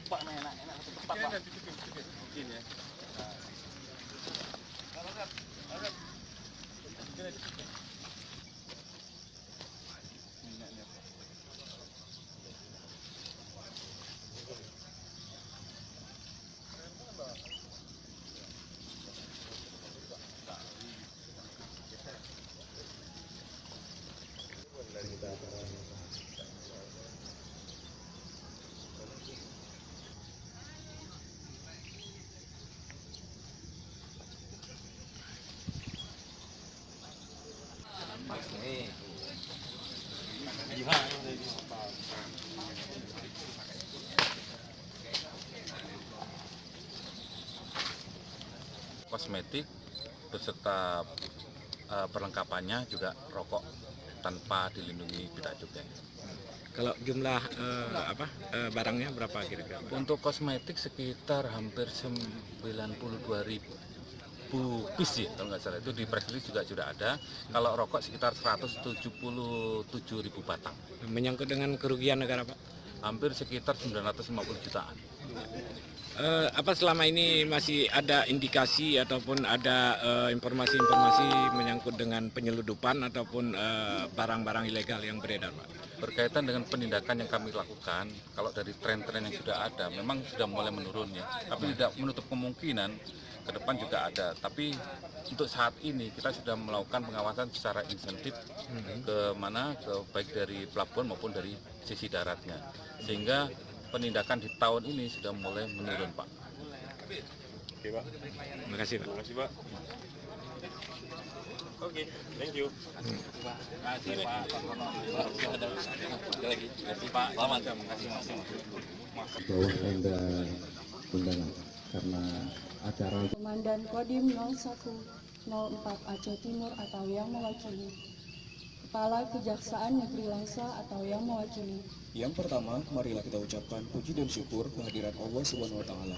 Pak, enak tempat Pak. Mungkin ya. Kosmetik beserta perlengkapannya juga rokok tanpa dilindungi bea cukai. Kalau jumlah barangnya berapa kira-kira? Untuk kosmetik sekitar hampir 92.000 piece sih, kalau nggak salah, itu di press release juga sudah ada. Kalau rokok sekitar 177.000 batang. Menyangkut dengan kerugian negara, Pak? Hampir sekitar 950 jutaan. Apa selama ini masih ada indikasi ataupun ada informasi-informasi menyangkut dengan penyeludupan ataupun barang-barang ilegal yang beredar, Pak? Berkaitan dengan penindakan yang kami lakukan, kalau dari tren-tren yang sudah ada, memang sudah mulai menurun ya. Tapi tidak menutup kemungkinan ke depan juga ada. Tapi untuk saat ini kita sudah melakukan pengawasan secara insentif ke mana, baik dari pelabuhan maupun dari sisi daratnya. Sehingga penindakan di tahun ini sudah mulai menurun, Pak. Oke, Pak. Terima kasih, Pak. Terima kasih, Pak. Oke, thank you. Terima kasih, Pak. Ada lagi. Terima kasih, Pak. Selamat. Terima kasih, Mas. Bawah tenda undangan karena acara Komandan Kodim 0104 Aceh Timur atau yang mewakili, Kepala Kejaksaan Negeri Langsa atau yang mewakili. Yang pertama, marilah kita ucapkan puji dan syukur kehadiran Allah Subhanahu wa Ta'ala.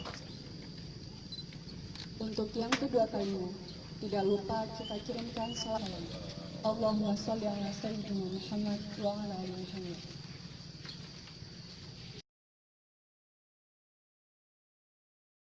Untuk yang kedua kalinya, tidak lupa kita kirimkan salam. Allahumma sholli ala sayyidina Muhammad wa ala ali Muhammad.